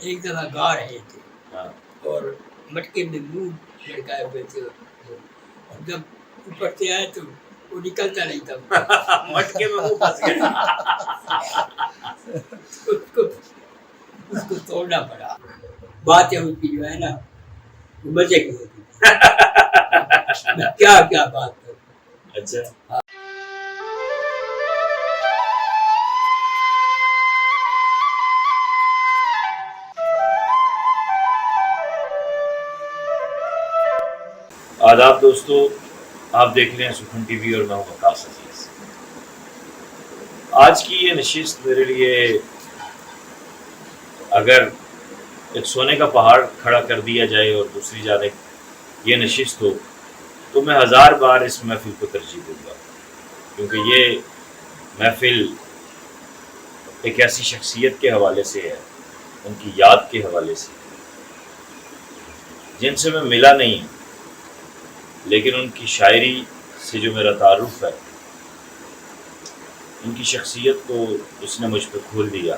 ایک دفعہ گا رہے تھے اور مٹکے میں منہ لڑکائے ہوئے تھے اور جب اوپر سے آئے تو وہ نکلتا نہیں تھا مٹکے میں منہ پھنس گیا اس کو توڑنا پڑا. باتیں ان کی جو ہے نا وہ مزے کی ہوتی میں کیا کیا بات کروں. اچھا آداب دوستو، آپ دیکھ رہے ہیں سکون ٹی وی اور میں ہوں وقاص عزیز. آج کی یہ نشست میرے لیے اگر ایک سونے کا پہاڑ کھڑا کر دیا جائے اور دوسری جانب یہ نشست ہو تو میں 1000 بار اس محفل کو ترجیح دوں گا، کیونکہ یہ محفل ایک ایسی شخصیت کے حوالے سے ہے، ان کی یاد کے حوالے سے، جن سے میں ملا نہیں لیکن ان کی شاعری سے جو میرا تعارف ہے، ان کی شخصیت کو اس نے مجھ پہ کھول دیا.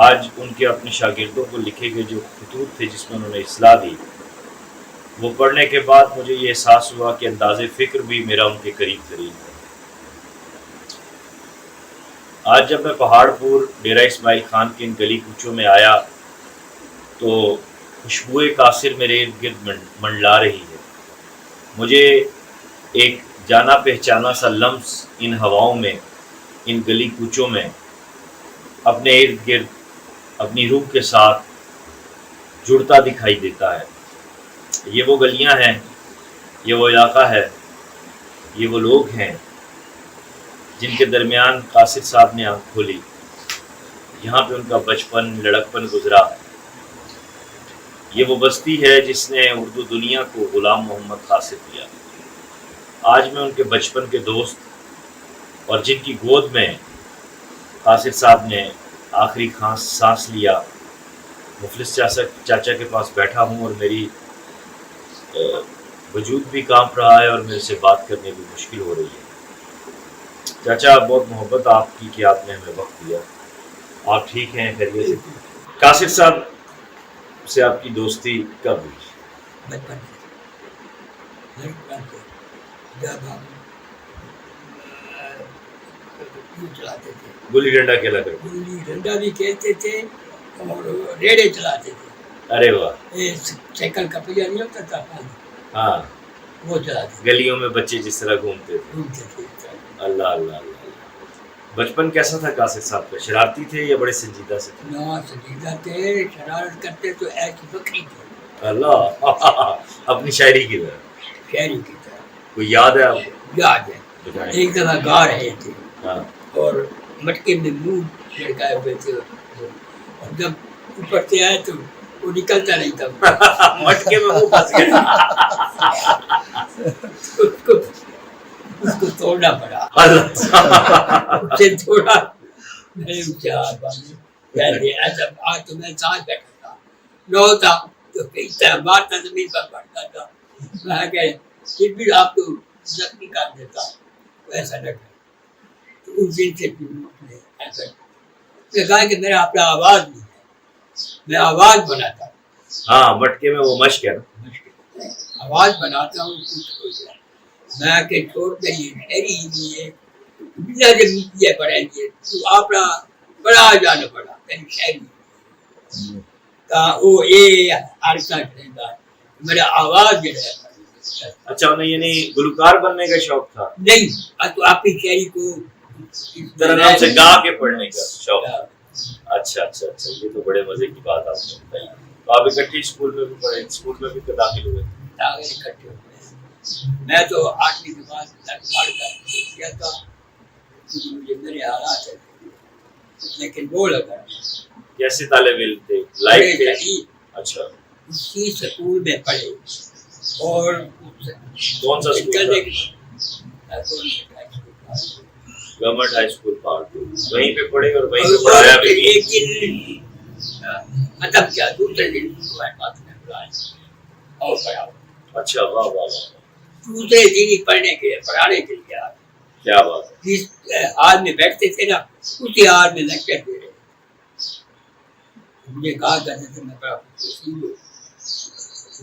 آج ان کے اپنے شاگردوں کو لکھے گئے جو خطوط تھے جس میں انہوں نے اصلاح دی، وہ پڑھنے کے بعد مجھے یہ احساس ہوا کہ انداز فکر بھی میرا ان کے قریب ترین ہے. آج جب میں پہاڑ پور ڈیرہ اسماعیل خان کے ان گلی کوچوں میں آیا تو خوشبوئے قاصر میرے ارد گرد منڈلا رہی ہے. مجھے ایک جانا پہچانا سا لمس ان ہواؤں میں، ان گلی کوچوں میں اپنے ارد گرد اپنی روح کے ساتھ جڑتا دکھائی دیتا ہے. یہ وہ گلیاں ہیں، یہ وہ علاقہ ہے، یہ وہ لوگ ہیں جن کے درمیان قاصر صاحب نے آنکھ کھولی. یہاں پہ ان کا بچپن لڑکپن گزرا. یہ وہ بستی ہے جس نے اردو دنیا کو غلام محمد قاصر دیا. آج میں ان کے بچپن کے دوست اور جن کی گود میں قاصر صاحب نے آخری سانس لیا، مفلس چاچا کے پاس بیٹھا ہوں اور میری وجود بھی کانپ رہا ہے اور میرے سے بات کرنے بھی مشکل ہو رہی ہے. چاچا بہت محبت آپ کی کہ آپ نے ہمیں وقت دیا. آپ ٹھیک ہیں؟ خیریت سے؟ قاصر صاحب سے آپ کی دوستی کب ہوئی؟ بچپن سے جب ہم چلاتے تھے، گلی ڈنڈا کھیلا کرتے؟ گلی ڈنڈا بھی کھیلتے تھے اور ریڑے چلاتے تھے. ارے واہ! سائیکل کا پہیا نہیں ہوتا تھا، ہاں وہ چلاتے تھے. گلیوں میں بچے جس طرح گھومتے تھے. اللہ اللہ اللہ. بچپن کیسا تھا قاصر صاحب کا؟ شرارتی تھے یا بڑے سنجیدہ سے تھے؟ نہ سنجیدہ تھے، شرارت کرتے تو ایسی بکری تھے. اللہ اپنی شاعری کی طرح؟ شاعری کی طرح. کوئی یاد ہے آپ کو؟ یاد ہے. ایک دفعہ گا رہے تھے ہاں اور مٹکے میں منہ لڑکائے ہوئے تھے اور جب اوپر سے آئے تو وہ نکلتا نہیں تھا مٹکے میں منہ پھنس گیا اس کو توڑنا پڑا. اللہ اسے توڑا. میں ایسا آج تو میں ساتھ بیٹھا تھا، نو تھا تو اس طرح مارتا زمین پر پڑتا تھا. میں کہ پھر بھی آپ کو زخمی کر دیتا، ایسا لگا. تو اس دن سے ایسا کہا کہ میرا اپنا آواز نہیں ہے، میں آواز بناتا ہوں. ہاں مٹکے میں وہ مشق ہے نا، آواز بناتا ہوں. کچھ ہو جائے میں کہ چھوڑ کر یہ شہری ہی نہیں ہے بنا جب ہے پڑھیں گے تو آپ بڑا جانا پڑا کہیں شہری وہ عرصہ کرے گا میرا آواز جو ہے. اچھا انہیں یعنی گلوکار بننے کا شوق تھا؟ نہیں، تو آپ کی شاعری کو ترنم سے گا کے پڑھنے کا شوق. اچھا اچھا اچھا، یہ تو بڑے مزے کی بات آپ نے بتائی. تو آپ اکٹھے اسکول میں بھی پڑھے، اسکول میں بھی داخل ہوئے؟ اکٹھے ہوئے. میں تو 8ویں کے بعد تک پڑھ کر کیا تھا، مجھے میرے حالات ہے لیکن وہ لگا. کیسے طالب علم تھے؟ لائف تھے؟ اچھا اسی سکول میں پڑھے. اور کون سا اسکول تھا؟ Government high school Paharpur. وہیں پہ پڑھے اور وہیں پہ پڑھایا بھی؟ ایک دن ختم کیا، دوسرے دن اور پڑھا. اچھا واہ واہ. دوسرے دن ہی پڑھنے کے لیے پڑھانے کے لیے کیا بات. جس ہال میں بیٹھتے تھے نا اسی ہال میں لیکچر دے رہے. مجھے کہا کرتے تھے میں بڑا خوش نصیب ہوں.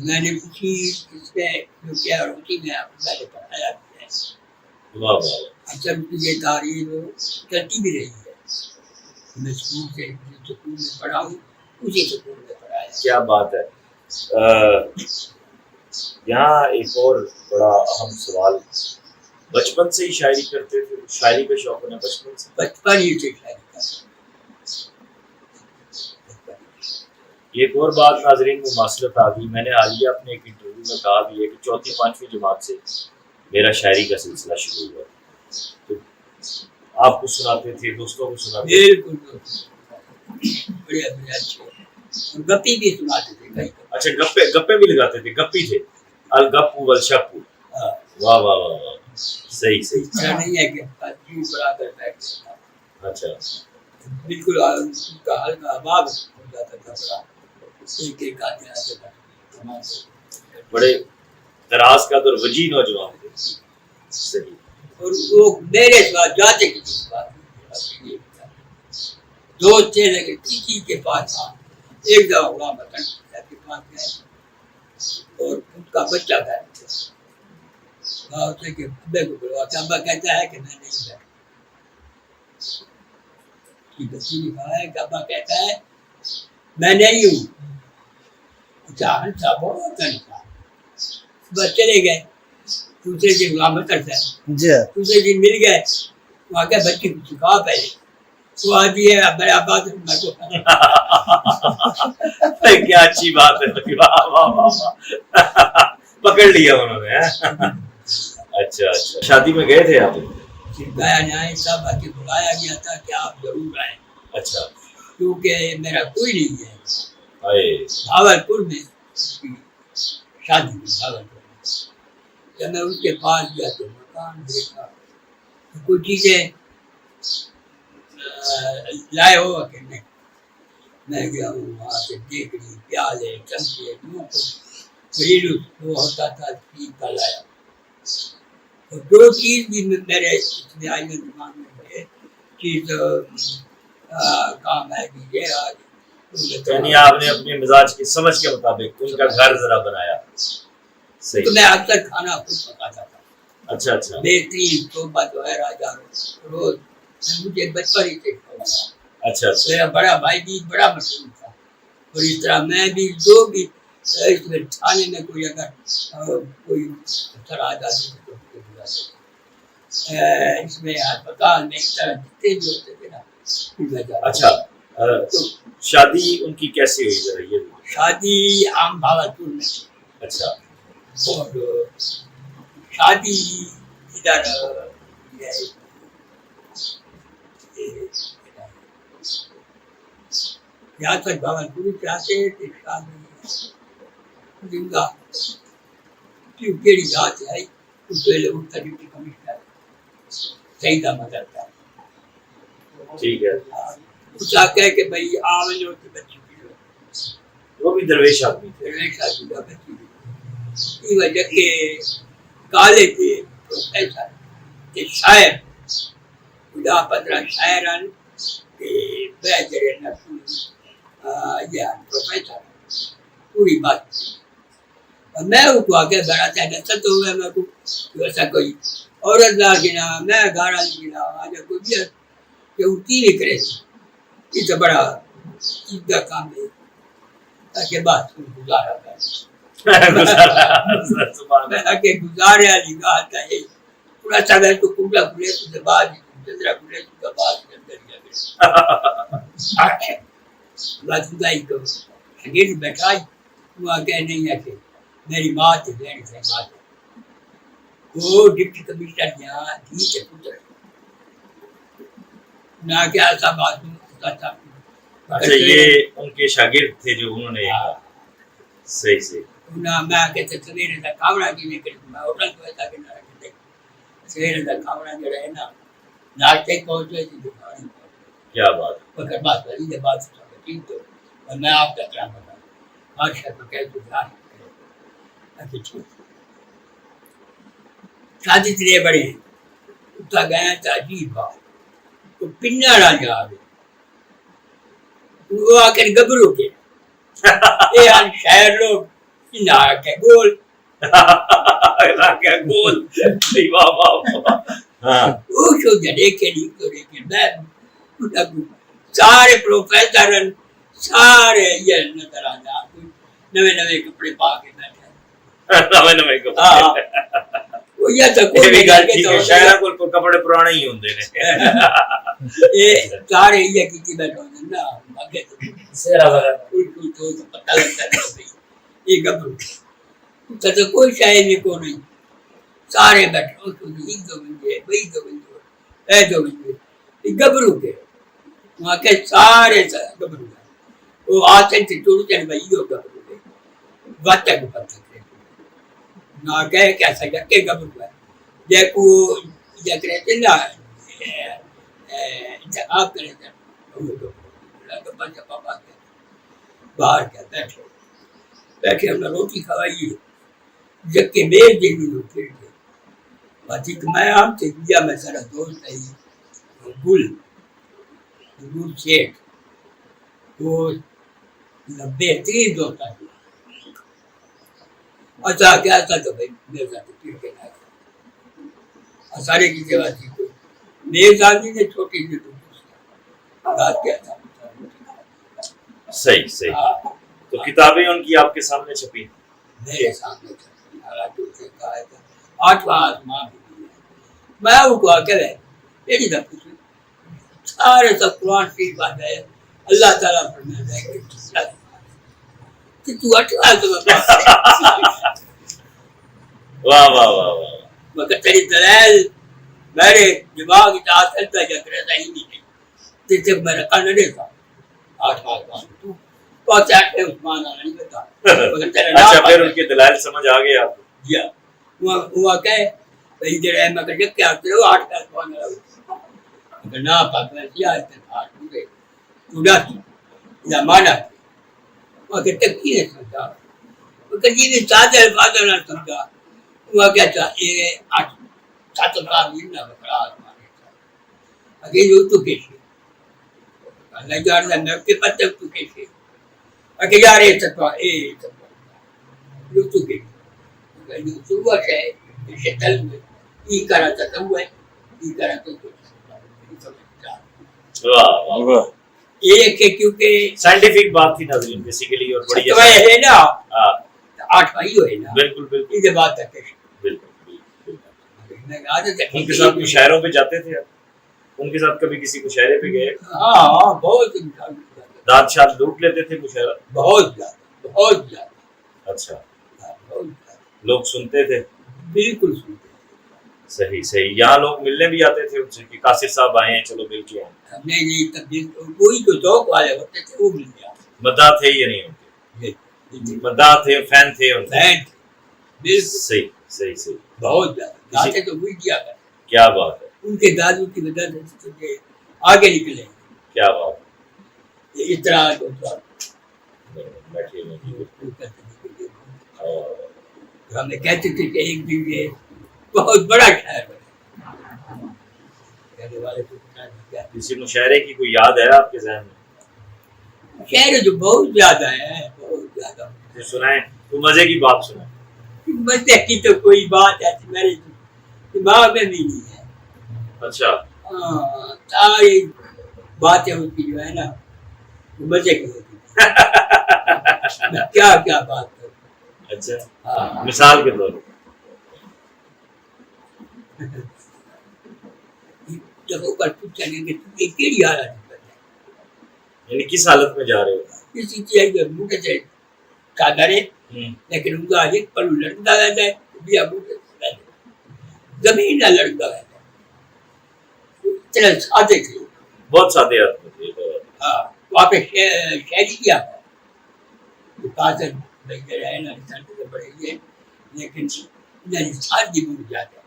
میں نے پوچھی اس میں جو کیا روٹی میں میں نے پڑھایا بھی ہے. واہ واہ. اچھا یہ تاریخ چلتی بھی رہی ہے. میں اسکول سے سکول میں پڑھا ہوں, اسی سکول میں پڑھایا. کیا بات ہے. یہاں ایک اور بڑا اہم سوال, بچپن سے ہی شاعری کرتے تھے؟ شاعری کا شوق ہے بچپن سے؟ بچپن ہی سے شاعری کرتا. ایک اور بات ناظرین مماثلت آ گئی, میں نے حالیہ اپنے ایک انٹرویو میں کہا بھی ہے کہ 4th 5ویں جماعت سے میرا شاعری کا سلسلہ شروع ہوا. تو آپ کو سناتے تھے, دوستوں کو سناتے تھے؟ بالکل بڑھیا بڑھیا اچھے. گپی بھی سناتے تھے کئی. اچھا گپے بھی لگاتے تھے, گپی تھے, الگپو والشپو. واہ واہ واہ واہ, صحیح صحیح. ایسا نہیں ہے کہ جیو بڑا کر بیٹھتے. اچھا بالکل کا ہلکا باب ہو جاتا تھا بڑا. ایک ایک آدمی آتے تھا. بڑے دراز کا اور وجی نوجوان تھے. صحیح. اور وہ میرے ساتھ جاتے کسی بات دوست تھے لیکن کسی کے پاس تھا. ایک دفعہ غلام حسن کے پاس گئے اور ان کا بچہ گھر تھا. کہ ابے کو بلواتا, ابا کہتا ہے کہ میں نہیں گیا. بچی نے کہا ہے کہ ابا کہتا ہے میں نہیں ہوں. چاہن تھا بہت تھا. بس چلے گئے. دوسرے دن غلام حسن سے دوسرے دن مل گئے. وہاں کے بچے کو سکھا پہلے وہ آدھی ہے بڑا بات کیا اچھی بات ہے. پکڑ لیا انہوں نے. اچھا اچھا, شادی میں گئے تھے آپ؟ گایا نہیں سب آ کے بلایا گیا تھا کہ آپ ضرور آئیں. اچھا. کیونکہ میرا کوئی نہیں ہے بھاولپور میں شادی میں. بھاولپور میں جب میں اس کے پاس گیا تو مکان دیکھا, کچھ چیزیں لائے ہو کہ نہیں. میں گیا ہوں وہاں سے دیکھ لی, پیالے چمچے جو گھریلو وہ ہوتا تھا چیز کا لایا. اور دو چیز بھی میرے اس میں آئی دماغ میں چیز کام ہے کہ یہ آج. یعنی آپ نے اپنے مزاج کی سمجھ کے مطابق ان کا گھر ذرا بنایا. تو میں اکثر کھانا خود پکاتا تھا. اچھا اچھا. بہترین صحبت جو ہے راجا روز مجھے بچپن ہی سے. اچھا اچھا. میرا بڑا بھائی بھی بڑا مشہور تھا اور اس طرح میں بھی جو بھی اس میں تھانے میں کوئی اگر کوئی افسر آ جاتے تھے تو اس میں ہسپتال میں اس طرح جتنے بھی ہوتے تھے نا. اچھا, شادی ان کی کیسی ہوئی ذرا یہ؟ شادی عام بھاولپور میں. اچھا. اور شادی ادھر یہاں تک بھاولپور چاہتے تھے. شادی زندہ کیڑی ذات ہے اس ویلے ان کا ڈپٹی کمشنر سعید احمد تھا. ٹھیک ہے. اس کا کہہ کہ بھائی آوے اور بچی وہ بھی درویش آدمی تھے. درویش آدمی کا بچی کی وجہ کے کالے تھے پروفیسر کے شاعر خدا 15 شاعران کے بہتر نفس یہ پروفیسر پوری بات. میں اس کو آگے بڑھا تھا نسل تو ہوئے میں کو ایسا کوئی عورت لا گنا میں گاڑا لی گنا آج کوئی بھی کہ اٹھتی نہیں کرے. یہ تو بڑا چیز کا کام ہے تاکہ بات گزارا کہ گزارے علی گاہ تھا یہ پورا ساگر کو کملا کھلے تو بعد چندرا کھلے تو بعد بات خدائی کو شگیر بیٹھائی. وہ آگے نہیں ہے کہ میری ماں تھی بہن سے بات وہ ڈپٹی کمشنر یہاں تھی کہ پتر نہ کیا ایسا بات ہوتا تھا. اچھا یہ ان کے شاگرد تھے جو انہوں نے صحیح صحیح. میں آگے سے سویرے کا کھاوڑا کی نہیں کرتی میں ہوٹل کو ایسا کہ نہ رکھتے سویرے کا کھاوڑا جو رہے نا ناشتے پہنچے تھی دکھانے. کیا بات. پکڑ بات والی جب بات ٹھیک تو اور میں آپ کا کیا بتا بادشاہ کو کہہ تو جا شادی تیرے بڑے اتنا گیا تھا عجیب بات تو پنیا راجا آ گئے وہ آ کر گبرو کے یہ حال شاعر لوگ نہ کے گول گول وہ شو دیکھے نہیں تو دیکھے میں سارے پروفیسر سارے یہ نظر آ جا نوے نوے کپڑے پا کے بیٹھے نوے کپڑے وہ یہ تو کوئی شاعر کو کپڑے پرانے ہی ہوندے نے یہ سارے یہ کی بیٹھے ہوندے نا اگے سیرا وغیرہ تو پتہ لگتا ہے یہ گبرو تو کوئی شاعر نہیں کو نہیں سارے بیٹھے ہو تو ایک دو بندے بھائی دو بندے اے دو بندے گبرو کے وہاں کے سارے گبرو وہ آتے تھے ٹوڑ چل بھائی ہو گبرو کے بات تک پتہ نہ کہے کیسا کہ گبرو ہے دیکھو یہ کرتے نا انتخاب کرے تھے باہر کیا بیٹھے بیٹھے ہم نے روٹی کھوائی جب کہ میرے دن روٹی باتی میں عام سے دیا میں سارا دوست ہے گل شیخ وہ بہترین دوست ہے اچھا کیا تھا تو بھائی میرے ساتھ پھر کے نہ سارے کی سیوا تھی تو میرے ساتھ نے چھوٹی سی بات کیا تھا صحیح صحیح تو کتابیں ان کی آپ کے سامنے چھپی میرے سامنے چھپی 8واں آسمان میں وہ کو کہہ رہے میری نہ پوچھ سارے سب قرآن شریف آ جائے اللہ تعالیٰ فرماتا ہے کہ تو 8واں آسمان واہ واہ واہ واہ مگر تیری دلائل میرے دماغ کی اثر کا ذکر ایسا ہی نہیں ہے جس سے میں رکھا نہ دیتا 8واں آسمان تو بہت سے عثمان آنا نہیں بتا اچھا پھر ان کے دلائل سمجھ آ گئے آپ کو جی ہوا کہ بھائی جڑا ہے مگر جب کیا کرو 8 کا آسمان مگر نہ پاک میں کیا اتفاق ہوئے خدا کی زمانہ مگر تک کی نہیں سمجھا مگر یہ بھی سادہ الفاظ نہ سمجھا ہوا کیا تھا یہ 8 7 کا مہینہ بکرا آسمان ہے اگے جو تو کیسے اللہ جانتا میں کے پتہ تو کیسے اگے یار یہ تھا جو تو کیسے مگر جو تو ہوا ہے یہ شتل میں یہ کرا تھا ہوا ہے یہ کرا تو واہ واہ یہ کہ کیونکہ سائنٹیفک بات تھی ناظرین بیسیکلی اور بڑی ہے نا 8 بھائی ہوئے نا بالکل بالکل یہ بات ہے بالکل میں عادت ہے ان کے ساتھ مشاعروں پہ جاتے تھے آپ ان کے ساتھ کبھی کسی مشاعرے پہ گئے ہاں بہت داد شاد لوٹ لیتے تھے مشاعرہ بہت زیادہ اچھا لوگ سنتے تھے بالکل سنتے صحیح صحیح یہاں لوگ ملنے بھی آتے تھے ان سے کہ قاصر صاحب آئے ہیں چلو مل کے آئیں نہیں تبدیل کوئی جو ذوق والے ہوتے تھے وہ مل گیا مداح تھے یا نہیں ہوتے مداح تھے فین تھے ان کے صحیح صحیح صحیح بہت زیادہ گاتے تو وہی کیا کرتے کیا بات ہے ان کے دادو کی وجہ سے آگے نکلے کیا بات ہے اس طرح ہمیں کہتے تھے کہ ایک دن یہ بہت بڑا شہر بنے کسی مشاعرے کی کوئی یاد ہے آپ کے ذہن میں شہر جو بہت زیادہ ہے بہت زیادہ سنائیں کوئی مزے کی بات سنائیں مزے کی تو کوئی بات ایسی میرے دماغ میں بھی نہیں ہے اچھا ہاں ساری باتیں ان کی جو ہے نا مزے کی ہوتی میں کیا کیا بات کروں اچھا مثال کے طور پر جب اوپر پوچھا نہیں کہ تم کیڑی حالت میں یعنی کس حالت میں جا رہے ہو کسی چیز میں موٹے سے چادر ہے لیکن ان کا ایک پر لڑکتا رہتا ہے بیا موٹے سے زمین نہ لڑکتا رہتا ہے چلے سادے تھے بہت سادے آدمی تھے ہاں وہاں پہ شہری کیا ہے قاصر بھائی ہے نا رسالت سے بڑے یہ لیکن شادی بھول جاتے ہیں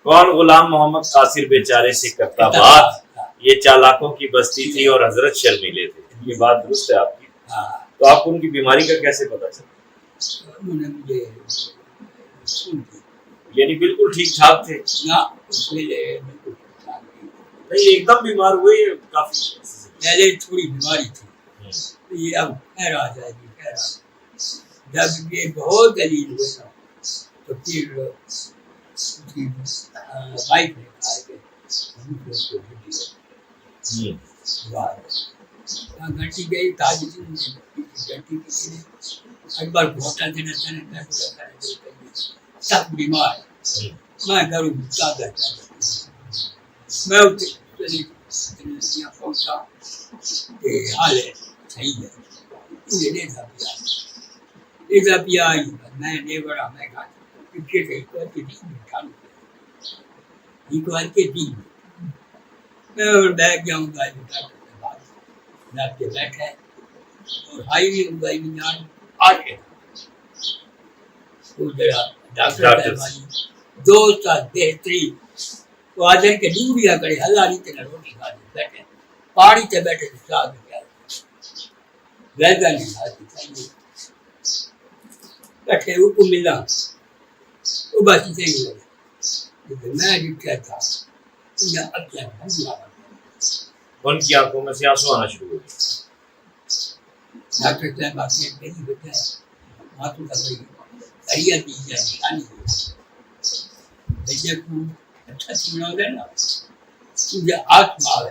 کون غلام محمد قاصر بیچارے سے کرتا بات یہ چالاکوں کی بستی تھی اور حضرت شرمیلے تھے یہ بات درست ہے آپ کی تو آپ کو ان کی بیماری کا کیسے پتا چلا انہوں نے مجھے یعنی بالکل ٹھیک ٹھاک تھے نہ اس میں بالکل ٹھیک ٹھاک نہیں ایک دم بیمار ہوئے کافی پہلے تھوڑی بیماری تھی، یہ اب خیر آ جائے گی، خیر آ جائے گی۔ جب یہ بہت دلیل ہوئے نا تو پھر وائف نے کہا کہ گھنٹی گئی تاج گھنٹی کی اکبر ہوٹل دینا سب بیمار میں گھروں کیا کرتا میں پہنچا کہ حال ہے صحیح ہے مجھے ریزا پیا میں نہیں بڑا میں کھا پیچھے سے ایک کے دن میں بیٹھ جاؤں گا ڈاکٹر بیٹھا ہے اور ہائی بھی ہوں گا جان آٹھ ڈاکٹر دوست بہترین وہ آدر کے ڈوبیا کرے ہزاری تیرا روٹی کھا دے بیٹھے پہاڑی سے بیٹھے ساتھ کیا ویسا نہیں کھاتی بیٹھے وہ کو ملا وہ بس صحیح ہو گیا میں جتیا تھا ان کی آنکھوں میں سے آنسو آنا شروع ہو گئے ڈاکٹر صاحب آپ نے پہلی بتایا ہاتھوں کا بڑی کڑیا دی جائے نشانی ہو بھیا کو اچھا سنا دے نا تجھے ہاتھ مار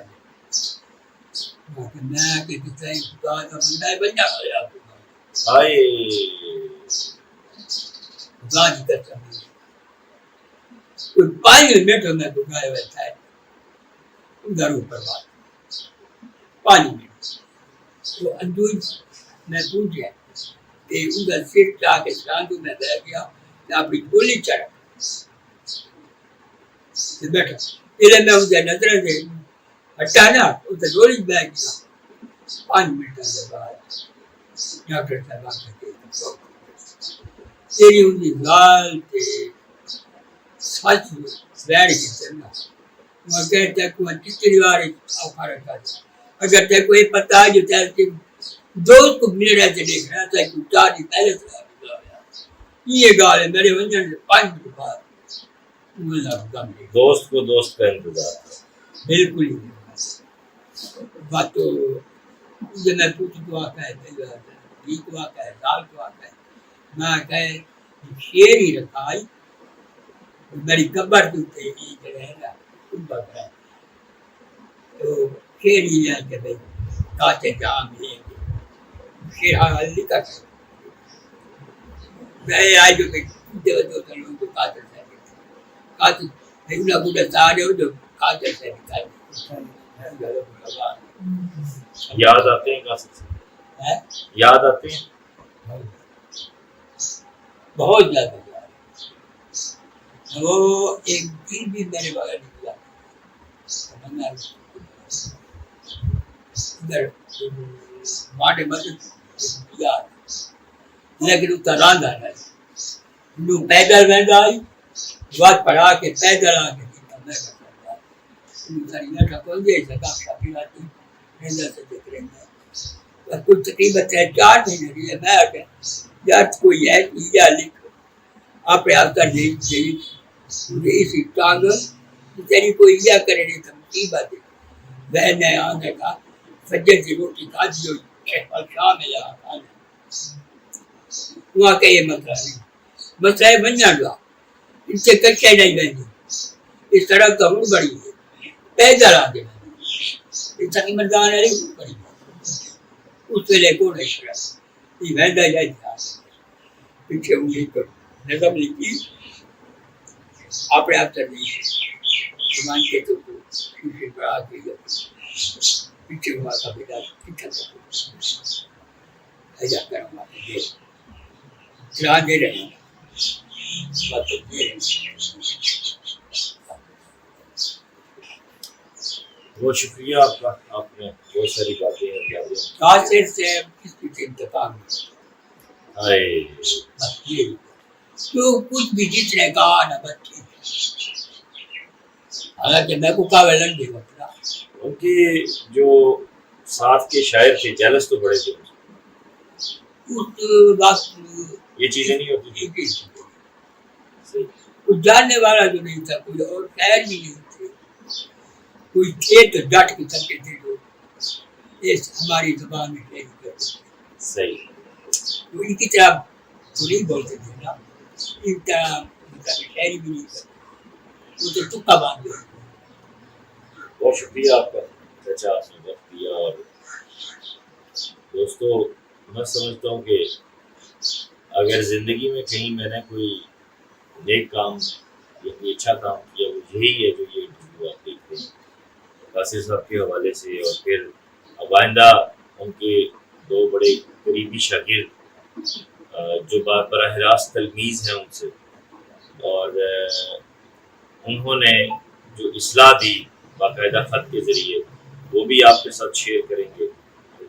میں کہ کہیں خدا کا بندہ ہے بنیا گیا ہائے خدا کی قسم کوئی 5 منٹ میں گھائے بیٹھا ہے ادھر اوپر بات 5 منٹ تو اندوئی میں پوچھ گیا کہ ادھر سر جا کے شاندو میں بیٹھ گیا میں اپنی گولی چڑھا بیٹھا ادھر میں اسے نظر سے ہٹانا اسے گولی بیٹھ گیا 5 منٹ کے بعد ڈاکٹر صاحب آتے تیری ان کی گال کے سچ بیٹھ کے چلنا وہ کہتے کو کتنی بار اوکھا رکھا تھا اگر تے کو یہ پتا ہے جو تے دوست کو مل رہے تھے دیکھ رہا تھا کہ 4 دن پہلے سے یہ گال ہے میرے ونجن سے 5 منٹ بعد دوست کو دوست کا انتظار بالکل بات تو جب میں پوچھ دعا ہے بیت واقع ہے دال واقع ہے میں کہے شیر ہی رکھا آئی میری قبر کے اوپر یہ جگہ ہے نا بکرا ہے تو شیر ہی لے کے بھائی کاتے جہاں ملیں گے شیر حال نہیں کر سکتے میں آئی جو کہ دو لوگوں کو کاتے سے کاتے بھائی بوڑھا سارے ہو جو کاتے سے یاد آتے ہیں کاسے سے یاد آتے ہیں بہت زیادہ وہ ایک دن بھی میرے بغیر نکلا ماٹے مسجد لیکن اس کا راندہ ہے پیدل میں آئی بات پڑھا کے پیدل آ کے کچھ تقریباً 4 مہینے رہی ہے میں آگے یار کوئی ہے لکھ آپ آپ اسی ٹانگ تیری کوئی یا کرے نہیں تم کی بات ہے بہن نے آنے کا فجر کی روٹی کھا دی اور شام میں یہاں کھانا وہاں کا یہ مسئلہ نہیں مسئلہ ہے بن جانا ان سے کچے نہیں بہنی اس سڑک کا روڈ بڑی ہے پیدل آ کے اس تقریباً گانا نہیں بڑی اس ویلے کو نہیں شرا یہ بہندا جائے پیچھے انگلی کرو نظم لکھی اپنے آپ سے نہیں مان کے تو پیچھے بڑھا کے پیچھے ہوا کا بیٹا پیچھا ایسا کروں گا چلا دے رہے ہیں بہت شکریہ آپ کا آپ نے بہت ساری باتیں کاصر سے کس پیچھے انتقام تو کچھ بھی جس نے کہا نہ بچے حالانکہ میں کو کاویلن بھی بکرا ان کی جو ساتھ کے شاعر تھے جیلس تو بڑے تھے اس بات یہ چیزیں نہیں ہوتی تھی کچھ جاننے والا جو نہیں تھا کوئی اور شاعر بھی نہیں تھے کوئی تھے تو ڈٹ کے کرتے تھے لوگ، اس ہماری زبان میں شاعری کرتے تھے، صحیح. تو ان کی طرح تو نہیں بولتے تھے نا، ان طرح شاعری بھی نہیں کرتے، وہ تو تکا باندھ گئے. بہت شکریہ آپ کا چچا، آپ نے وقت دیا. اور دوستو میں سمجھتا ہوں کہ اگر زندگی میں کہیں میں نے کوئی نیک کام یا کوئی اچھا کام کیا وہ یہی ہے جو یہ انٹرویو آپ دیکھ رہے ہیں قاصر صاحب کے حوالے سے. اور پھر اب آئندہ ان کے دو بڑے قریبی شاگرد جو براہ راست تلمیذ ہیں ان سے، اور انہوں نے جو اصلاح دی باقاعدہ خط کے ذریعے، وہ بھی آپ کے ساتھ شیئر کریں گے.